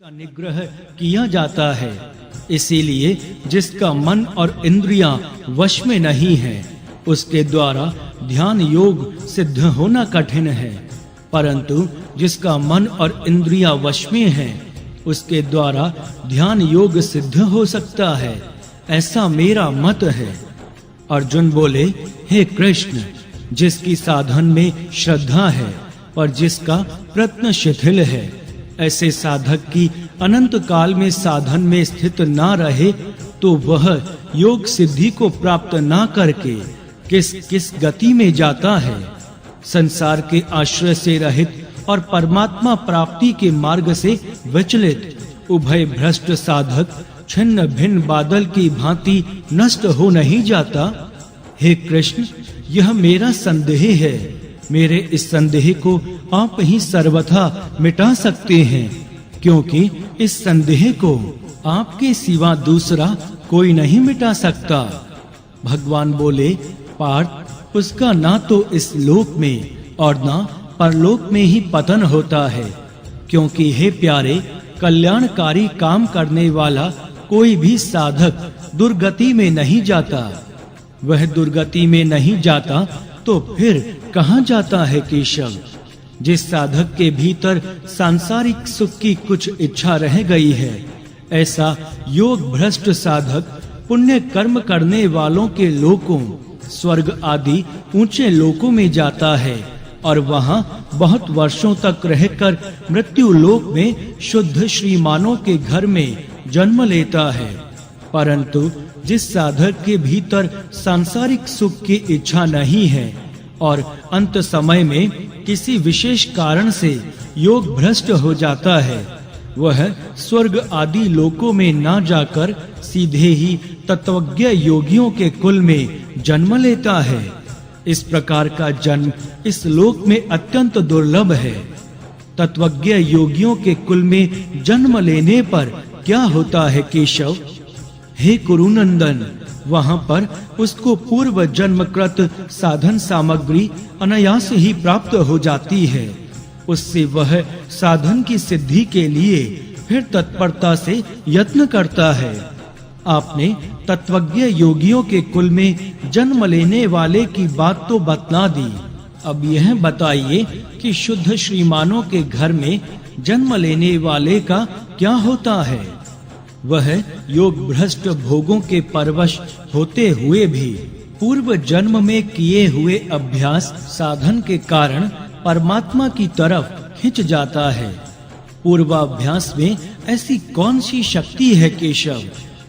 का निग्रह किया जाता है। इसीलिए जिसका मन और इंद्रियां वश में नहीं है, उसके द्वारा ध्यान योग सिद्ध होना कठिन है। परंतु जिसका मन और इंद्रियां वश में है, उसके द्वारा ध्यान योग सिद्ध हो सकता है। ऐसा मेरा मत है। अर्जुन बोले, हे कृष्ण, जिसकी साधन में श्रद्धा है और जिसका प्रयत्न शिथिल है, ऐसे साधक की अनंत काल में साधन में स्थित ना रहे तो वह योग सिद्धि को प्राप्त ना करके किस गति में जाता है। संसार के आश्रय से रहित और परमात्मा प्राप्ति के मार्ग से विचलित उभय भ्रष्ट साधक छिन्न भिन्न बादल की भांति नष्ट हो नहीं जाता। हे कृष्ण, यह मेरा संदेह है। मेरे इस संदेह को आप ही सर्वथा मिटा सकते हैं, क्योंकि इस संदेह को आपके सिवा दूसरा कोई नहीं मिटा सकता। भगवान बोले, पार्थ, उसका ना तो इस लोक में और ना परलोक में ही पतन होता है, क्योंकि हे प्यारे, कल्याणकारी काम करने वाला कोई भी साधक दुर्गति में नहीं जाता। वह दुर्गति में नहीं जाता तो फिर कहाँ जाता है केशव? जिस साधक के भीतर सांसारिक सुख की कुछ इच्छा रह गई है, ऐसा योग भ्रष्ट साधक पुण्य कर्म करने वालों के लोकों, स्वर्ग आदि ऊंचे लोकों में जाता है और वहां बहुत वर्षों तक रहकर मृत्यु लोक में शुद्ध श्रीमानों के घर में जन्म लेता है। परंतु जिस साधक के भीतर सांसारिक सुख की इच्छा नहीं है और अंत समय में किसी विशेष कारण से योग भ्रष्ट हो जाता है, वह स्वर्ग आदि लोकों में ना जाकर सीधे ही तत्वज्ञ योगियों के कुल में जन्म लेता है। इस प्रकार का जन्म इस लोक में अत्यंत दुर्लभ है। तत्वज्ञ योगियों के कुल में जन्म लेने पर क्या होता है केशव? हे कुरुनंदन, वहां पर उसको पूर्व जन्मकृत साधन सामग्री अनायास ही प्राप्त हो जाती है। उससे वह साधन की सिद्धि के लिए फिर तत्परता से यत्न करता है। आपने तत्वज्ञ योगियों के कुल में जन्म लेने वाले की बात तो बतला दी। अब यह बताइए कि शुद्ध श्रीमानों के घर में जन्म लेने वाले का क्या होता है? वह योग भ्रष्ट भोगों के परवश होते हुए भी पूर्व जन्म में किए हुए अभ्यास साधन के कारण परमात्मा की तरफ खिंच जाता है। पूर्वाभ्यास में ऐसी कौन सी शक्ति है केशव,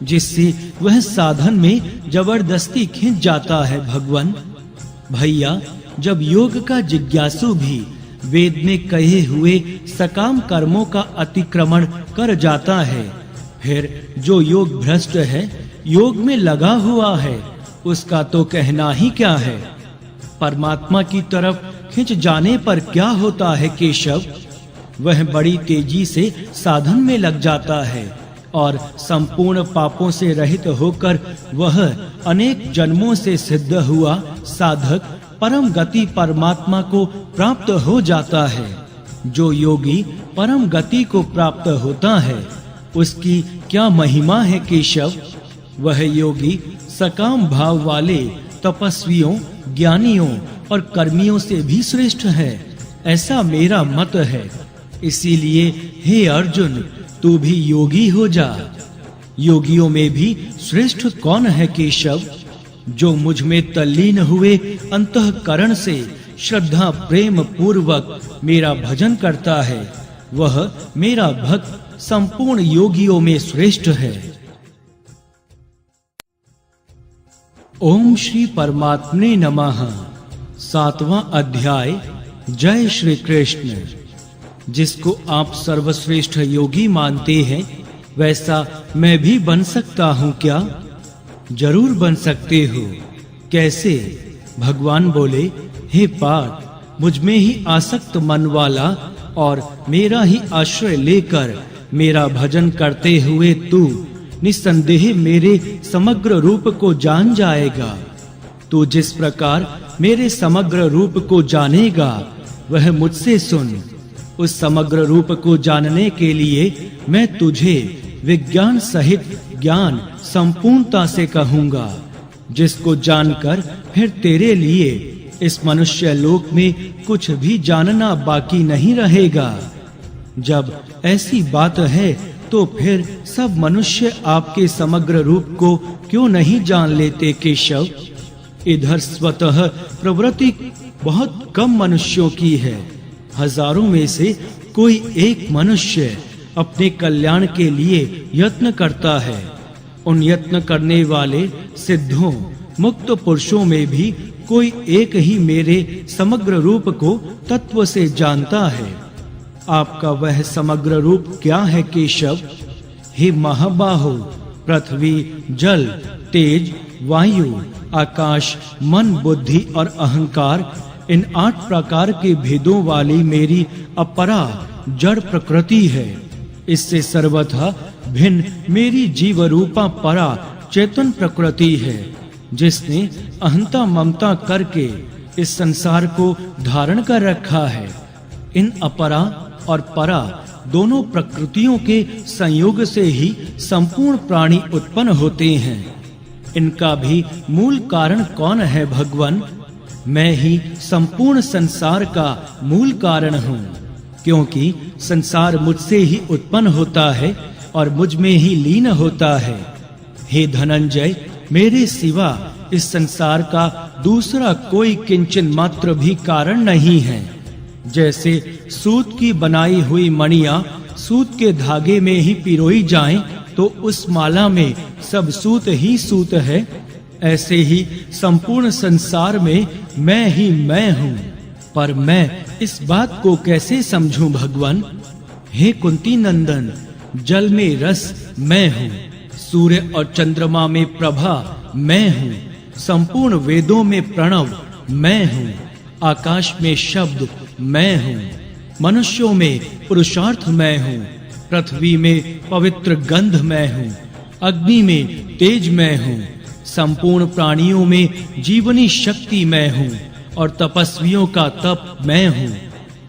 जिससे वह साधन में जबरदस्ती खिंच जाता है? भगवान भैया, जब योग का जिज्ञासु भी वेद में कहे हुए सकाम कर्मों का अतिक्रमण कर जाता है, फिर जो योग भ्रष्ट है, योग में लगा हुआ है, उसका तो कहना ही क्या है। परमात्मा की तरफ खिंच जाने पर क्या होता है केशव? वह बड़ी तेजी से साधन में लग जाता है और संपूर्ण पापों से रहित होकर वह अनेक जन्मों से सिद्ध हुआ साधक परम गति परमात्मा को प्राप्त हो जाता है। जो योगी परम गति को प्राप्त होता है, उसकी क्या महिमा है केशव? वह योगी सकाम भाव वाले तपस्वियों, ज्ञानियों और कर्मियों से भी श्रेष्ठ है। ऐसा मेरा मत है। इसीलिए हे अर्जुन, तू भी योगी हो जा। योगियों में भी श्रेष्ठ कौन है केशव? जो मुझ में तल्लीन हुए अंतःकरण से श्रद्धा प्रेम पूर्वक मेरा भजन करता है, वह मेरा भक्त संपूर्ण योगियों में श्रेष्ठ है। ओम श्री परमात्मने नमः। 7वां अध्याय। जय श्री कृष्ण। जिसको आप सर्वश्रेष्ठ योगी मानते हैं, वैसा मैं भी बन सकता हूँ क्या? जरूर बन सकते हो। कैसे? भगवान बोले, हे पार्थ, मुझ में ही आसक्त मन वाला और मेरा ही आश्रय लेकर मेरा भजन करते हुए तू निस्संदेह मेरे समग्र रूप को जान जाएगा। तू जिस प्रकार मेरे समग्र रूप को जानेगा, वह मुझसे सुन। उस समग्र रूप को जानने के लिए मैं तुझे विज्ञान सहित ज्ञान संपूर्णता से कहूंगा, जिसको जानकर फिर तेरे लिए इस मनुष्य लोक में कुछ भी जानना बाकी नहीं रहेगा। जब ऐसी बात है तो फिर सब मनुष्य आपके समग्र रूप को क्यों नहीं जान लेते केशव? इधर स्वतः प्रवृत्ति बहुत कम मनुष्यों की है। हजारों में से कोई एक मनुष्य अपने कल्याण के लिए यत्न करता है। उन यत्न करने वाले सिद्धों मुक्त पुरुषों में भी कोई एक ही मेरे समग्र रूप को तत्व से जानता है। आपका वह समग्र रूप क्या है केशव? हे महाबाहो, पृथ्वी, जल, तेज, वायु, आकाश, मन, बुद्धि और अहंकार, इन 8 प्रकार के भेदों वाली मेरी अपरा जड़ प्रकृति है। इससे सर्वथा भिन्न मेरी जीव रूपा परा चेतन प्रकृति है, जिसने अहंता ममता करके इस संसार को धारण कर रखा है। इन अपरा और परा दोनों प्रकृतियों के संयोग से ही संपूर्ण प्राणी उत्पन्न होते हैं। इनका भी मूल कारण कौन है भगवान? मैं ही संपूर्ण संसार का मूल कारण हूँ, क्योंकि संसार मुझसे ही उत्पन्न होता है और मुझ में ही लीन होता है। हे धनंजय, मेरे सिवा इस संसार का दूसरा कोई किंचन मात्र भी कारण नहीं है। जैसे सूत की बनाई हुई मणियां सूत के धागे में ही पिरोई जाएं तो उस माला में सब सूत ही सूत है, ऐसे ही संपूर्ण संसार में मैं ही मैं हूँ। पर मैं इस बात को कैसे समझूं भगवान? हे कुंती नंदन, जल में रस मैं हूँ, सूर्य और चंद्रमा में प्रभा मैं हूँ, संपूर्ण वेदों में प्रणव मैं हूँ, आकाश में शब्द मैं हूँ, मनुष्यों में पुरुषार्थ मैं हूँ, पृथ्वी में पवित्र गंध मैं हूँ, अग्नि में तेज मैं हूँ, संपूर्ण प्राणियों में जीवनी शक्ति मैं हूँ और तपस्वियों का तप मैं हूँ।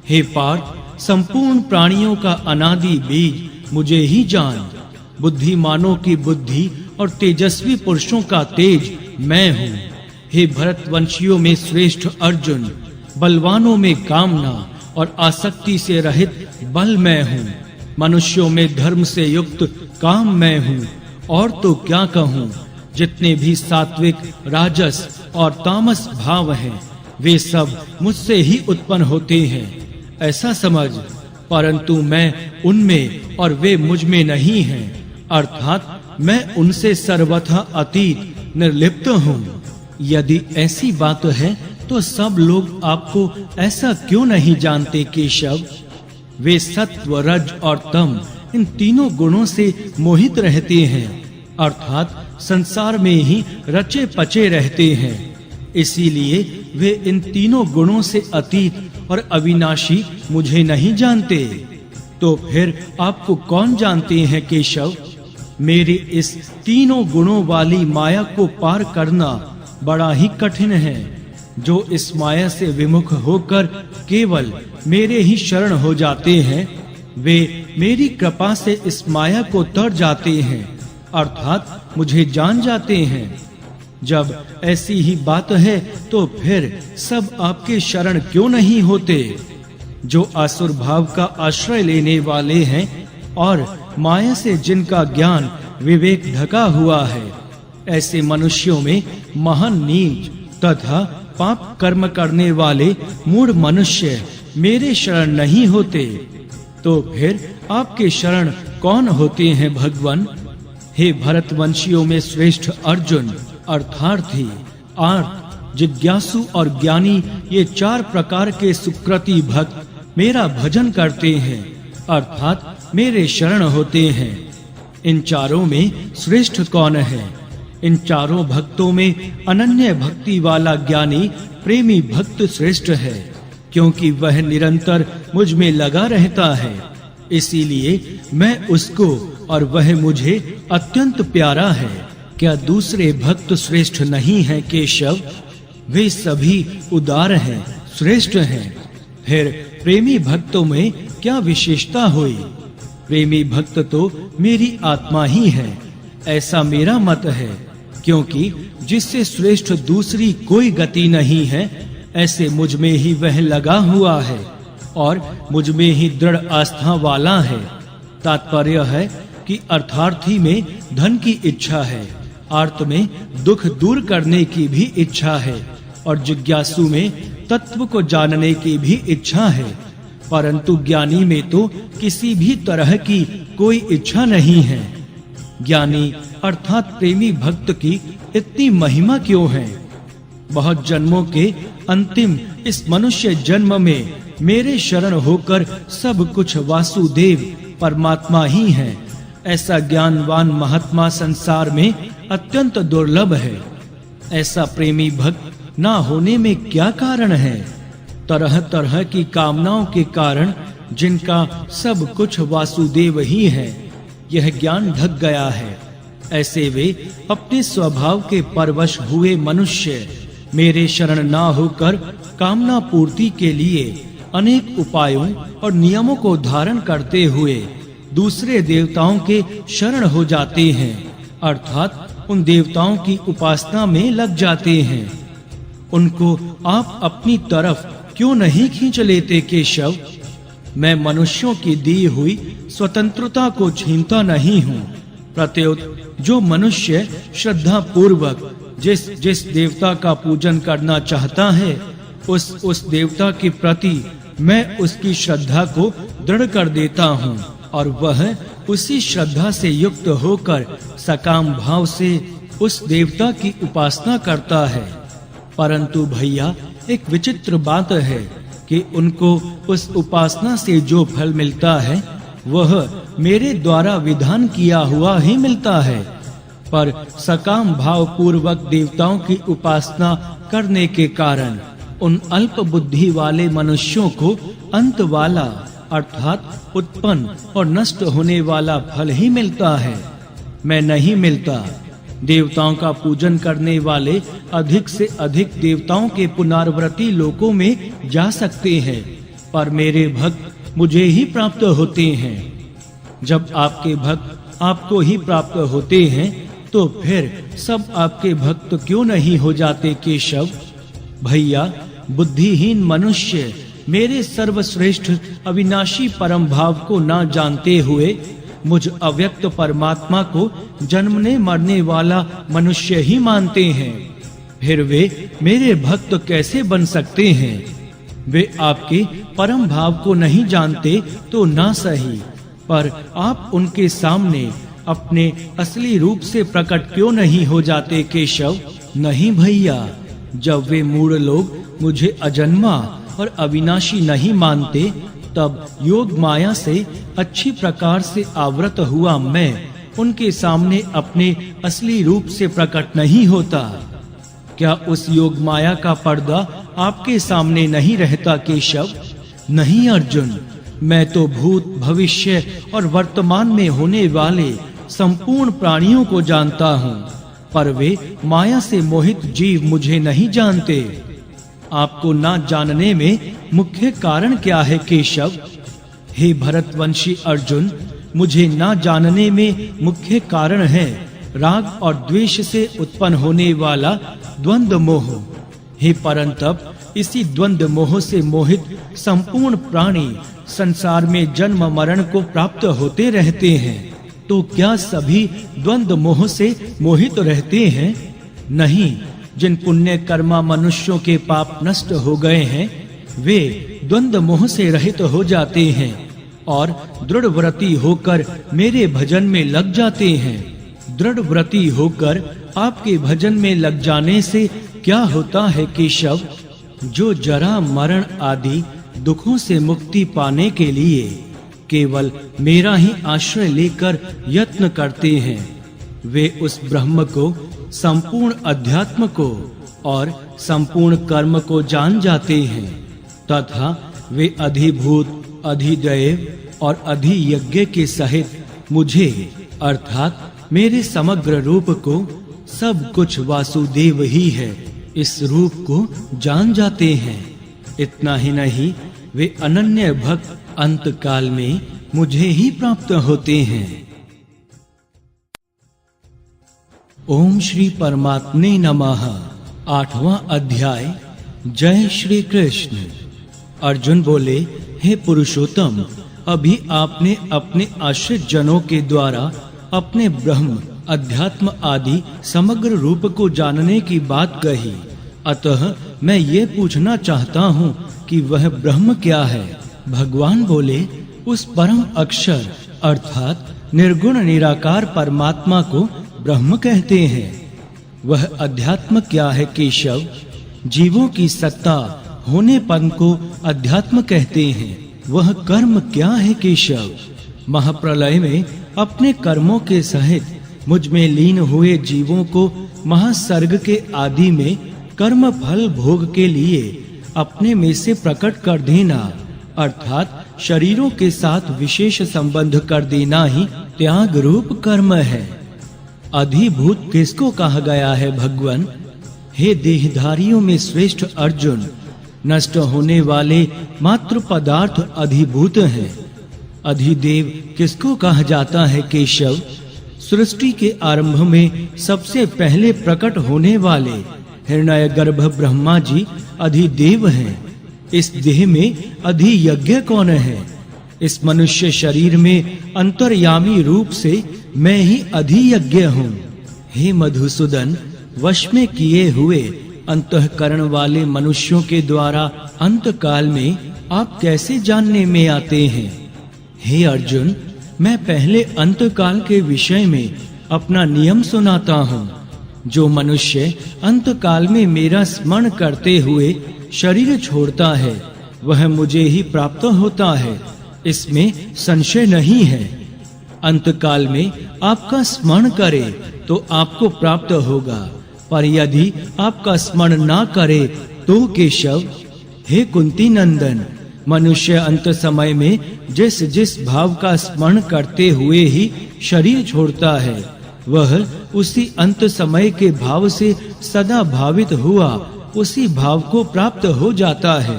हे पार्थ, संपूर्ण प्राणियों का अनादि बीज मुझे ही जान। बुद्धिमानों की बुद्धि और तेजस्वी पुरुषों का तेज मैं हूँ। हे भरतवंशियों में श्रेष्ठ अर्जुन, बलवानों में कामना और आसक्ति से रहित बल मैं हूँ, मनुष्यों में धर्म से युक्त काम मैं हूँ। और तो क्या कहूँ, जितने भी सात्विक, राजस और तामस भाव हैं, वे सब मुझसे ही उत्पन्न होते हैं, ऐसा समझ। परंतु मैं उनमें और वे मुझ में नहीं हैं, अर्थात मैं उनसे सर्वथा अतीत निर्लिप्त हूँ। यदि ऐसी बात है तो सब लोग आपको ऐसा क्यों नहीं जानते केशव? वे सत्व, रज और तम, इन तीनों गुणों से मोहित रहते हैं, अर्थात संसार में ही रचे पचे रहते हैं। इसीलिए वे इन तीनों गुणों से अतीत और अविनाशी मुझे नहीं जानते। तो फिर आपको कौन जानते हैं केशव? मेरे इस तीनों गुणों वाली माया को पार करना बड़ा ही कठिन है। जो इस माया से विमुख होकर केवल मेरे ही शरण हो जाते हैं, वे मेरी कृपा से इस माया को तर जाते हैं, अर्थात मुझे जान जाते हैं। जब ऐसी ही बात है तो फिर सब आपके शरण क्यों नहीं होते? जो आसुर भाव का आश्रय लेने वाले हैं और माया से जिनका ज्ञान विवेक ढका हुआ है, ऐसे मनुष्यों में महान नीच तथा पाप कर्म करने वाले मूढ़ मनुष्य मेरे शरण नहीं होते। तो फिर आपके शरण कौन होते हैं भगवान? हे भरतवंशियों में श्रेष्ठ अर्जुन, अर्थार्थी, आर्त, जिज्ञासु और ज्ञानी, ये 4 प्रकार के सुकृति भक्त मेरा भजन करते हैं, अर्थात मेरे शरण होते हैं। इन चारों में श्रेष्ठ कौन है? इन चारों भक्तों में अनन्य भक्ति वाला ज्ञानी प्रेमी भक्त श्रेष्ठ है, क्योंकि वह निरंतर मुझ में लगा रहता है। इसीलिए मैं उसको और वह मुझे अत्यंत प्यारा है। क्या दूसरे भक्त श्रेष्ठ नहीं हैं केशव? वे सभी उदार हैं, श्रेष्ठ हैं। फिर प्रेमी भक्तों में क्या विशेषता हुई? प्रेमी भक्त तो मेरी आत्मा ही है, ऐसा मेरा मत है, क्योंकि जिससे श्रेष्ठ दूसरी कोई गति नहीं है, ऐसे मुझ में ही वह लगा हुआ है और मुझ में ही दृढ़ आस्था वाला है। तात्पर्य है कि अर्थार्थी में धन की इच्छा है, आर्त में दुख दूर करने की भी इच्छा है और जिज्ञासु में तत्व को जानने की भी इच्छा है, परंतु ज्ञानी में तो किसी भी तरह की कोई इच्छा नहीं है। ज्ञानी अर्थात प्रेमी भक्त की इतनी महिमा क्यों है? बहुत जन्मों के अंतिम इस मनुष्य जन्म में मेरे शरण होकर सब कुछ वासुदेव परमात्मा ही है, ऐसा ज्ञानवान महात्मा संसार में अत्यंत दुर्लभ है। ऐसा प्रेमी भक्त ना होने में क्या कारण है? तरह तरह की कामनाओं के कारण जिनका सब कुछ वासुदेव ही है, यह ज्ञान ढक गया है। ऐसे वे अपने स्वभाव के परवश हुए मनुष्य मेरे शरण ना होकर कामना पूर्ति के लिए अनेक उपायों और नियमों को धारण करते हुए दूसरे देवताओं के शरण हो जाते हैं, अर्थात उन देवताओं की उपासना में लग जाते हैं। उनको आप अपनी तरफ क्यों नहीं खींच लेते केशव? मैं मनुष्यों की दी हुई स्वतंत्रता को छीनता नहीं हूँ, प्रत्युत जो मनुष्य श्रद्धा पूर्वक जिस देवता का पूजन करना चाहता है, उस देवता के प्रति मैं उसकी श्रद्धा को दृढ़ कर देता हूँ और वह उसी श्रद्धा से युक्त होकर सकाम भाव से उस देवता की उपासना करता है। परंतु भैया, एक विचित्र बात है कि उनको उस उपासना से जो फल मिलता है वह मेरे द्वारा विधान किया हुआ ही मिलता है, पर सकाम भाव पूर्वक देवताओं की उपासना करने के कारण उन अल्प बुद्धि वाले मनुष्यों को अंत वाला अर्थात उत्पन्न और नष्ट होने वाला फल ही मिलता है, मैं नहीं मिलता। देवताओं का पूजन करने वाले अधिक से अधिक देवताओं के पुनरावृत्ति लोकों में जा सकते हैं, पर मेरे भक्त मुझे ही प्राप्त होते हैं। जब आपके भक्त आपको ही प्राप्त होते हैं, तो फिर सब आपके भक्त क्यों नहीं हो जाते केशव? भैया, बुद्धिहीन मनुष्य मेरे सर्वश्रेष्ठ अविनाशी परम भाव को ना जानते हुए मुझ अव्यक्त परमात्मा को जन्मने मरने वाला मनुष्य ही मानते हैं। फिर वे मेरे भक्त कैसे बन सकते हैं? वे आपके परम भाव को नहीं जानते तो ना सही, पर आप उनके सामने अपने असली रूप से प्रकट क्यों नहीं हो जाते केशव? नहीं भैया, जब वे मूढ़ लोग मुझे अजन्मा और अविनाशी नहीं मानते, तब योग माया से अच्छी प्रकार से आवृत हुआ मैं उनके सामने अपने असली रूप से प्रकट नहीं होता। क्या उस योग माया का पर्दा आपके सामने नहीं रहता केशव? नहीं अर्जुन, मैं तो भूत, भविष्य और वर्तमान में होने वाले संपूर्ण प्राणियों को जानता हूँ, पर वे माया से मोहित जीव मुझे नहीं जानते। आपको ना जानने में मुख्य कारण क्या है केशव? हे भरतवंशी अर्जुन, मुझे ना जानने में मुख्य कारण है राग और द्वेष से उत्पन्न होने वाला द्वंद्व मोह। हे परंतप, इसी द्वंद्व मोह से मोहित संपूर्ण प्राणी संसार में जन्म मरण को प्राप्त होते रहते हैं। तो क्या सभी द्वंद्व मोह से मोहित रहते हैं? नहीं, जिन पुण्य कर्मा मनुष्यों के पाप नष्ट हो गए हैं, वे द्वंद्व मोह से रहित हो जाते हैं और दृढ़ व्रती होकर मेरे भजन में लग जाते हैं। दृढ़ व्रती होकर आपके भजन में लग जाने से क्या होता है केशव? जो जरा मरण आदि दुखों से मुक्ति पाने के लिए केवल मेरा ही आश्रय लेकर यत्न करते हैं, वे उस ब्रह्म को, संपूर्ण अध्यात्म को और संपूर्ण कर्म को जान जाते हैं, तथा वे अधिभूत, अधिदैव और अधियज्ञ के सहित मुझे अर्थात मेरे समग्र रूप को, सब कुछ वासुदेव ही है, इस रूप को जान जाते हैं। इतना ही नहीं, वे अनन्य भक्त अंत काल में मुझे ही प्राप्त होते हैं। ओम श्री परमात्मे नमः। 8वां अध्याय। जय श्री कृष्ण। अर्जुन बोले, हे पुरुषोत्तम, अभी आपने अपने आश्रित जनों के द्वारा अपने ब्रह्म, अध्यात्म आदि समग्र रूप को जानने की बात कही। अतः मैं ये पूछना चाहता हूँ कि वह ब्रह्म क्या है? भगवान बोले, उस परम अक्षर अर्थात निर्गुण निराकार परमात्मा को ब्रह्म कहते हैं। वह अध्यात्म क्या है केशव? जीवों की सत्ता होनेपन को अध्यात्म कहते हैं। वह कर्म क्या है केशव? महाप्रलय में अपने कर्मों के सहित मुझ में लीन हुए जीवों को महासर्ग के आदि में कर्म फल भोग के लिए अपने में से प्रकट कर देना अर्थात शरीरों के साथ विशेष संबंध कर देना ही त्याग रूप कर्म है। अधिभूत किसको कहा गया है भगवान? हे देहधारियों में श्रेष्ठ अर्जुन, नष्ट होने वाले मात्र पदार्थ अधिभूत हैं। अधिदेव किसको कहा जाता है केशव? सृष्टि के आरंभ में सबसे पहले प्रकट होने वाले हिरण्यगर्भ ब्रह्मा जी अधिदेव हैं। इस देह में अधियज्ञ कौन है? इस मनुष्य शरीर में अंतर्यामी रूप से मैं ही अधियज्ञ हूँ। हे मधुसूदन, वश में किए हुए अंतःकरण वाले मनुष्यों के द्वारा अंत काल में आप कैसे जानने में आते हैं? हे अर्जुन, मैं पहले अंत काल के विषय में अपना नियम सुनाता हूँ। जो मनुष्य अंत काल में मेरा स्मरण करते हुए शरीर छोड़ता है वह मुझे ही प्राप्त होता है, इसमें संशय नहीं है। अंत काल में आपका स्मरण करे तो आपको प्राप्त होगा, पर यदि आपका स्मरण ना करे तो केशव, हे कुंती नंदन, मनुष्य अंत समय में जिस जिस भाव का स्मरण करते हुए ही शरीर छोड़ता है वह उसी अंत समय के भाव से सदा भावित हुआ उसी भाव को प्राप्त हो जाता है।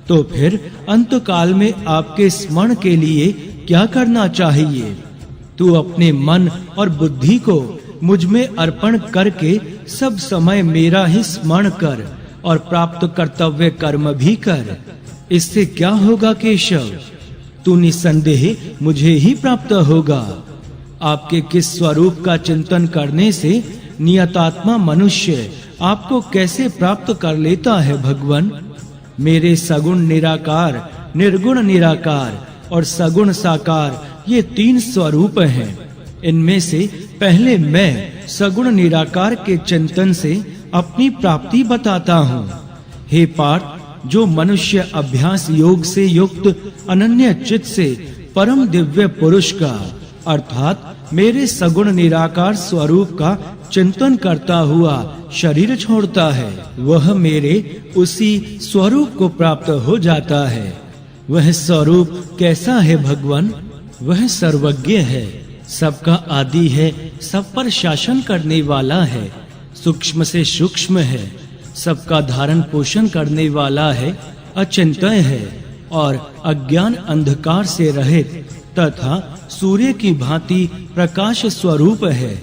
तो फिर अंत काल में आपके स्मरण के लिए क्या करना चाहिए? तू अपने मन और बुद्धि को मुझ में अर्पण करके सब समय मेरा ही स्मरण कर और प्राप्त कर्तव्य कर्म भी कर। इससे क्या होगा केशव? तू निसंदेह मुझे ही प्राप्त होगा। आपके किस स्वरूप का चिंतन करने से नियतात्मा मनुष्य आपको कैसे प्राप्त कर लेता है भगवान? मेरे सगुण निराकार, निर्गुण निराकार और सगुण साकार ये 3 स्वरूप हैं। इनमें से पहले मैं सगुण निराकार के चिंतन से अपनी प्राप्ति बताता हूँ। हे पार्थ, जो मनुष्य अभ्यास योग से युक्त अनन्य चित्त से परम दिव्य पुरुष का अर्थात मेरे सगुण निराकार स्वरूप का चिंतन करता हुआ शरीर छोड़ता है वह मेरे उसी स्वरूप को प्राप्त हो जाता है। वह स्वरूप कैसा है भगवान? वह सर्वज्ञ है, सबका आदि है, सब पर शासन करने वाला है, सूक्ष्म से सूक्ष्म है, सबका धारण पोषण करने वाला है, अचिंत्य है और अज्ञान अंधकार से रहित तथा सूर्य की भांति प्रकाश स्वरूप है।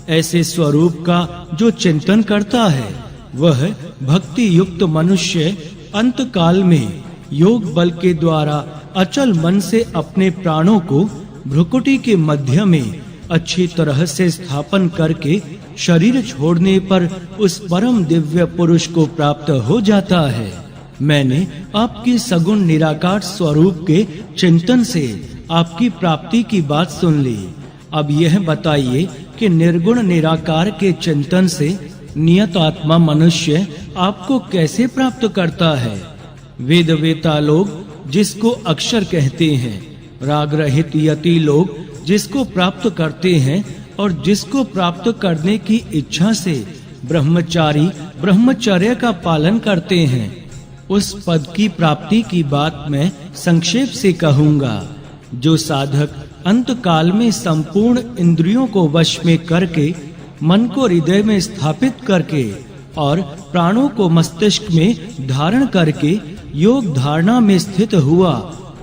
ऐसे स्वरूप का जो चिंतन करता है वह भक्ति युक्त मनुष्य अंत काल में योग बल के द्वारा अचल मन से अपने प्राणों को भ्रुकुटी के मध्य में अच्छी तरह से स्थापन करके शरीर छोड़ने पर उस परम दिव्य पुरुष को प्राप्त हो जाता है। मैंने आपके सगुण निराकार स्वरूप के चिंतन से आपकी प्राप्ति की बात सुन ली। अब यह बताइए कि निर्गुण निराकार के चिंतन से नियत आत्मा मनुष्य आपको कैसे प्राप्त करता है? वेद वेता लोग जिसको अक्षर कहते हैं, राग रहित यति लोग जिसको प्राप्त करते हैं और जिसको प्राप्त करने की इच्छा से ब्रह्मचारी ब्रह्मचर्य का पालन करते हैं, उस पद की प्राप्ति की बात मैं संक्षेप से कहूँगा। जो साधक अंत काल में संपूर्ण इंद्रियों को वश में करके मन को हृदय में स्थापित करके और प्राणों को मस्तिष्क में धारण करके योग धारणा में स्थित हुआ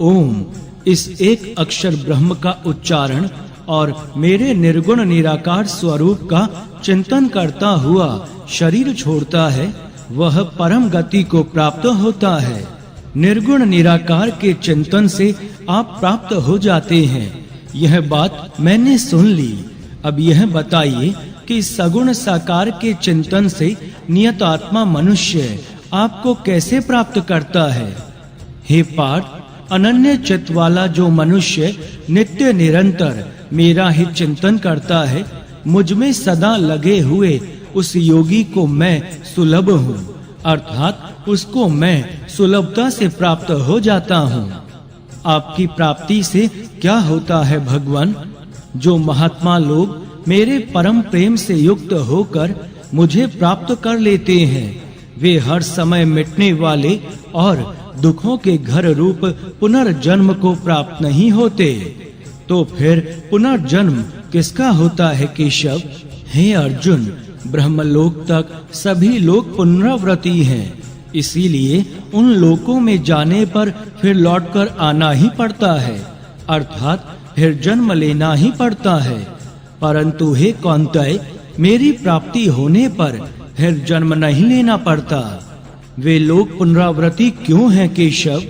ओम इस एक अक्षर ब्रह्म का उच्चारण और मेरे निर्गुण निराकार स्वरूप का चिंतन करता हुआ शरीर छोड़ता है, वह परम गति को प्राप्त होता है। निर्गुण निराकार के चिंतन से आप प्राप्त हो जाते हैं। यह बात मैंने सुन ली। अब यह बताइए कि सगुण साकार के चिंतन से नियत आत्मा मनुष्य आपको कैसे प्राप्त करता है? हे पार्थ, अनन्य चित्त वाला जो मनुष्य नित्य निरंतर मेरा ही चिंतन करता है, मुझ में सदा लगे हुए उस योगी को मैं सुलभ हूँ, अर्थात उसको मैं सुलभता से प्राप्त हो जाता हूँ। आपकी प्राप्ति से क्या होता है भगवान? जो महात्मा लोग मेरे परम प्रेम से युक्त होकर मुझे प्राप्त कर लेते हैं, वे हर समय मिटने वाले और दुखों के घर रूप पुनर्जन्म को प्राप्त नहीं होते। तो फिर पुनर्जन्म किसका होता है केशव? हे अर्जुन, ब्रह्मलोक तक सभी लोग पुनरावृत्ति हैं, इसीलिए उन लोकों में जाने पर फिर लौटकर आना ही पड़ता है, अर्थात फिर जन्म लेना ही पड़ता है। परंतु हे कौन्तेय, मेरी प्राप्ति होने पर फिर जन्म नहीं लेना पड़ता। वे लोग पुनरावृत्ति क्यों हैं केशव?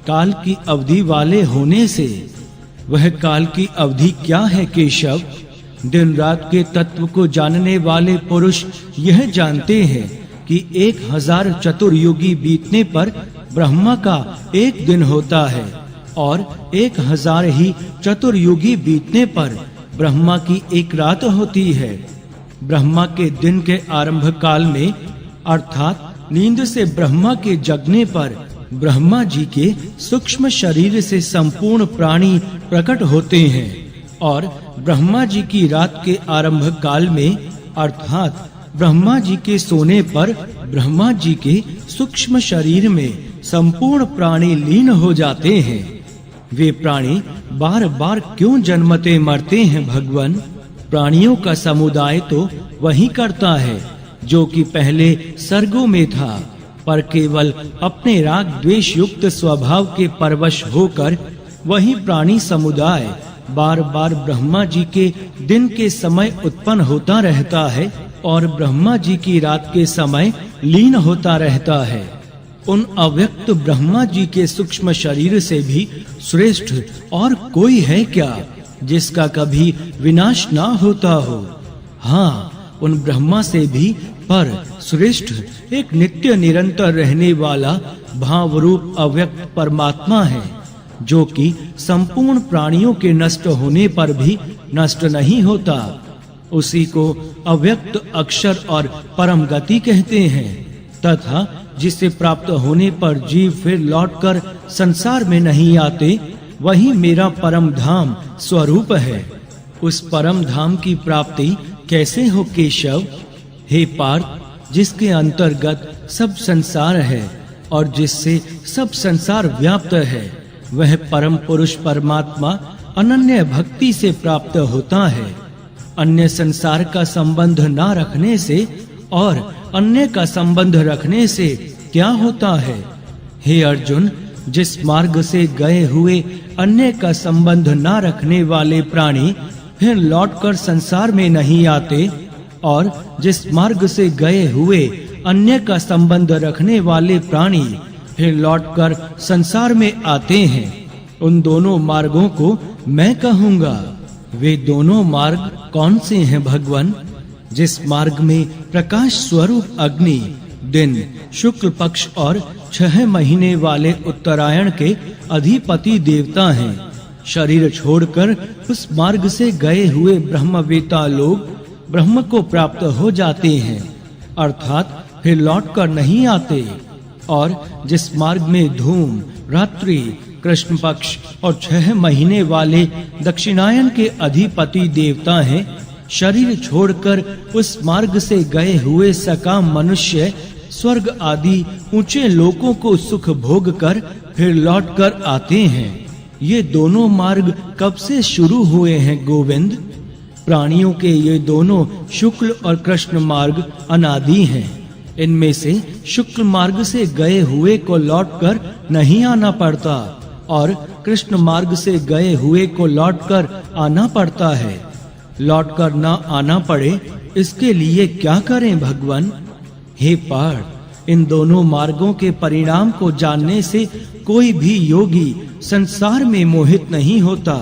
काल की अवधि वाले होने से। वह काल की अवधि क्या है केशव? दिन रात के तत्व को जानने वाले पुरुष यह जानते हैं कि 1000 चतुर्युगी बीतने पर ब्रह्मा का एक दिन होता है और 1000 ही चतुर्युगी बीतने पर ब्रह्मा की एक रात होती है। ब्रह्मा के दिन के आरंभ काल में, अर्थात नींद से ब्रह्मा के जगने पर, ब्रह्मा जी के सूक्ष्म शरीर से संपूर्ण प्राणी प्रकट होते हैं और ब्रह्मा जी की रात के आरंभ काल में, अर्थात ब्रह्मा जी के सोने पर, ब्रह्मा जी के सूक्ष्म शरीर में संपूर्ण प्राणी लीन हो जाते हैं। वे प्राणी बार बार क्यों जन्मते मरते हैं भगवान? प्राणियों का समुदाय तो वही करता है जो कि पहले सर्गों में था, पर केवल अपने राग द्वेष युक्त स्वभाव के परवश होकर वही प्राणी समुदाय बार बार ब्रह्मा जी के दिन के समय उत्पन्न होता रहता है और ब्रह्मा जी की रात के समय लीन होता रहता है। उन अव्यक्त ब्रह्मा जी के सूक्ष्म शरीर से भी श्रेष्ठ और कोई है क्या जिसका कभी विनाश ना होता हो? हाँ, उन ब्रह्मा से भी पर श्रेष्ठ एक नित्य निरंतर रहने वाला भाव रूप अव्यक्त परमात्मा है, जो कि संपूर्ण प्राणियों के नष्ट होने पर भी नष्ट नहीं होता। उसी को अव्यक्त अक्षर और परम गति कहते हैं, तथा जिसे प्राप्त होने पर जीव फिर लौटकर संसार में नहीं आते, वही मेरा परम धाम स्वरूप है। उस परम धाम की प्राप्ति कैसे हो केशव? हे पार्थ, जिसके अंतर्गत सब संसार है और जिससे सब संसार व्याप्त है, वह परम पुरुष परमात्मा अनन्य भक्ति से प्राप्त होता है। अन्य संसार का संबंध ना रखने से और अन्य का संबंध रखने से क्या होता है? हे अर्जुन, जिस मार्ग से गए हुए अन्य का संबंध ना रखने वाले प्राणी फिर लौटकर संसार में नहीं आते और जिस मार्ग से गए हुए अन्य का संबंध रखने वाले प्राणी फिर लौटकर संसार में आते हैं, उन दोनों मार्गों को मैं कहूँगा। वे दोनों मार्ग कौन से हैं भगवान? जिस मार्ग में प्रकाश स्वरूप अग्नि दिन, शुक्ल पक्ष और 6 महीने वाले उत्तरायण के अधिपति देवता हैं, शरीर छोड़कर उस मार्ग से गए हुए ब्रह्मवेता लोग ब्रह्म को प्राप्त हो जाते हैं, अर्थात फिर लौटकर नहीं आते। और जिस मार्ग में धूम, रात्रि, कृष्ण पक्ष और 6 महीने वाले दक्षिणायन के अधिपति देवता हैं, शरीर छोड़कर उस मार्ग से गए हुए सकाम मनुष्य स्वर्ग आदि ऊंचे लोकों को सुख भोग कर फिर लौटकर आते हैं। ये दोनों मार्ग कब से शुरू हुए हैं गोविंद? प्राणियों के ये दोनों शुक्ल और कृष्ण मार्ग अनादि हैं। इनमें से शुक्ल मार्ग से गए हुए को लौटकर नहीं आना पड़ता और कृष्ण मार्ग से गए हुए को लौटकर आना पड़ता है। लौटकर न आना पड़े इसके लिए क्या करें भगवान? हे पार्थ, इन दोनों मार्गों के परिणाम को जानने से कोई भी योगी संसार में मोहित नहीं होता।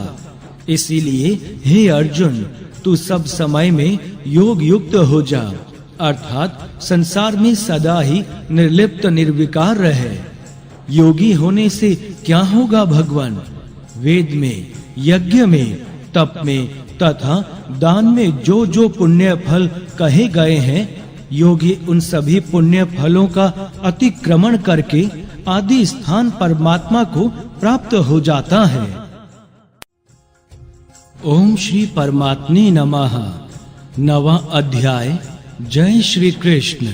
इसीलिए हे अर्जुन, तू सब समय में योग युक्त हो जा, अर्थात संसार में सदा ही निर्लिप्त निर्विकार रहे। योगी होने से क्या होगा भगवान? वेद में, यज्ञ में, तप में तथा दान में जो जो पुण्य फल कहे गए हैं, योगी उन सभी पुण्य फलों का अतिक्रमण करके आदि स्थान परमात्मा को प्राप्त हो जाता है। ओम श्री परमात्मे नमः। 9वां अध्याय। जय श्री कृष्ण।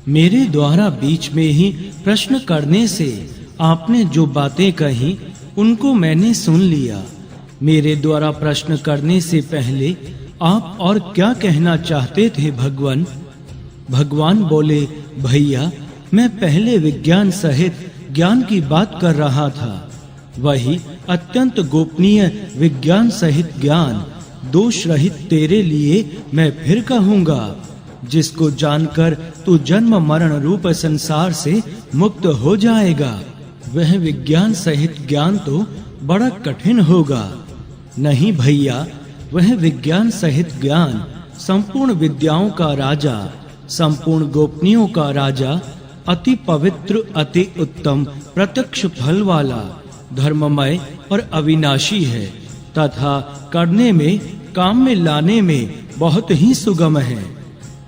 मेरे द्वारा बीच में ही प्रश्न करने से आपने जो बातें कही उनको मैंने सुन लिया। मेरे द्वारा प्रश्न करने से पहले आप और क्या कहना चाहते थे भगवान? भगवान बोले, भैया मैं पहले विज्ञान सहित ज्ञान की बात कर रहा था। वही अत्यंत गोपनीय विज्ञान सहित ज्ञान दोष रहित तेरे लिए मैं फिर कहूँगा, जिसको जानकर तू जन्म मरण रूप संसार से मुक्त हो जाएगा। वह विज्ञान सहित ज्ञान तो बड़ा कठिन होगा। नहीं भैया, वह विज्ञान सहित ज्ञान संपूर्ण विद्याओं का राजा, संपूर्ण गोपनीयों का राजा, अति पवित्र, अति उत्तम, प्रत्यक्ष फल वाला, धर्ममय और अविनाशी है तथा करने में, काम में लाने में बहुत ही सुगम है।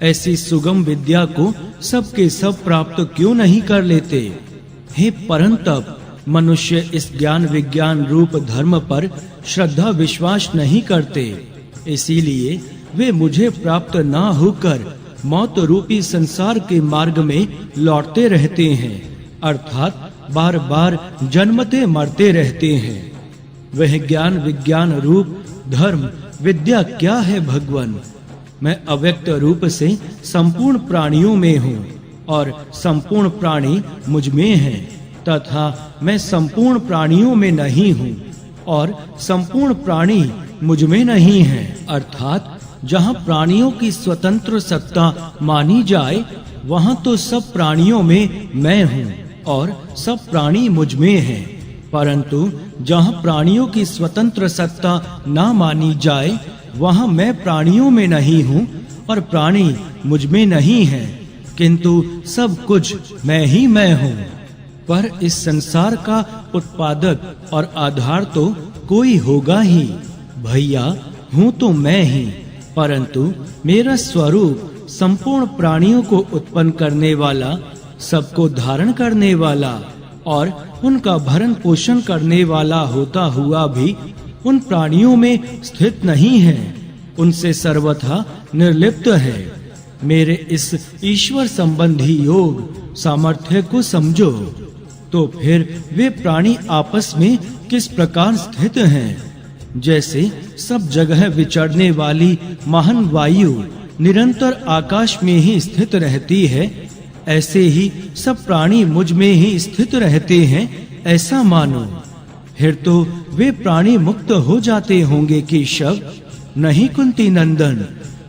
ऐसी सुगम विद्या को सबके सब प्राप्त क्यों नहीं कर लेते? हे परंतप, मनुष्य इस ज्ञान विज्ञान रूप धर्म पर श्रद्धा विश्वास नहीं करते, इसीलिए वे मुझे प्राप्त न होकर मौत रूपी संसार के मार्ग में लौटते रहते हैं, अर्थात बार बार जन्मते मरते रहते हैं। वह ज्ञान विज्ञान रूप धर्म विद्या क्या है भगवान? मैं अव्यक्त रूप से संपूर्ण प्राणियों में हूँ और संपूर्ण प्राणी मुझ में हैं, तथा मैं संपूर्ण प्राणियों में नहीं हूँ और संपूर्ण प्राणी मुझ में नहीं हैं, अर्थात जहाँ प्राणियों की स्वतंत्र सत्ता मानी जाए वहाँ तो सब प्राणियों में मैं हूँ और सब प्राणी मुझ में हैं, परंतु जहाँ प्राणियों की स्वतंत्र सत्ता ना मानी जाए वहाँ मैं प्राणियों में नहीं हूँ और प्राणी मुझ में नहीं है, किंतु सब कुछ मैं ही मैं हूँ। पर इस संसार का उत्पादक और आधार तो कोई होगा ही। भैया, हूँ तो मैं ही, परंतु मेरा स्वरूप संपूर्ण प्राणियों को उत्पन्न करने वाला, सबको धारण करने वाला और उनका भरण पोषण करने वाला होता हुआ भी उन प्राणियों में स्थित नहीं है, उनसे सर्वथा निर्लिप्त है। मेरे इस ईश्वर संबंधी योग सामर्थ्य को समझो, तो फिर वे प्राणी आपस में किस प्रकार स्थित हैं। जैसे सब जगह विचरने वाली महान वायु निरंतर आकाश में ही स्थित रहती है, ऐसे ही सब प्राणी मुझ में ही स्थित रहते हैं, ऐसा मानो। फिर तो वे प्राणी मुक्त हो जाते होंगे केशव। नहीं कुंती नंदन,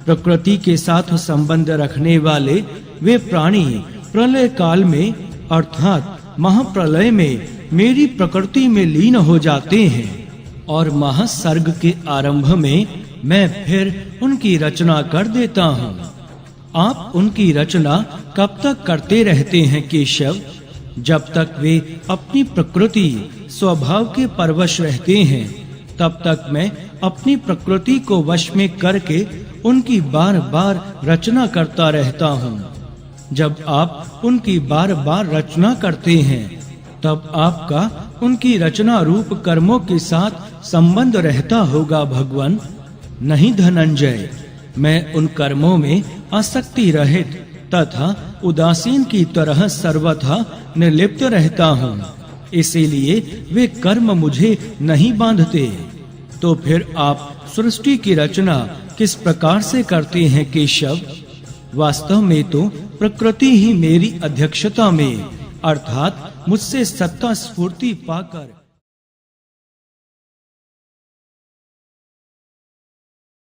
प्रकृति के साथ संबंध रखने वाले वे प्राणी प्रलय काल में अर्थात महाप्रलय में मेरी प्रकृति में लीन हो जाते हैं और महासर्ग के आरंभ में मैं फिर उनकी रचना कर देता हूँ। आप उनकी रचना कब तक करते रहते हैं केशव? जब तक वे अपनी प्रकृति स्वभाव के परवश रहते हैं, तब तक मैं अपनी प्रकृति को वश में करके उनकी बार बार रचना करता रहता हूँ। जब आप उनकी बार बार रचना करते हैं, तब आपका उनकी रचना रूप कर्मों के साथ संबंध रहता होगा भगवान। नहीं धनंजय, मैं उन कर्मों में आसक्ति रहित तथा उदासीन की तरह सर्वथा निर्लिप्त रहता हूँ, इसीलिए वे कर्म मुझे नहीं बांधते। तो फिर आप सृष्टि की रचना किस प्रकार से करते हैं केशव? वास्तव में तो प्रकृति ही मेरी अध्यक्षता में अर्थात मुझसे सत्ता स्फूर्ति पाकर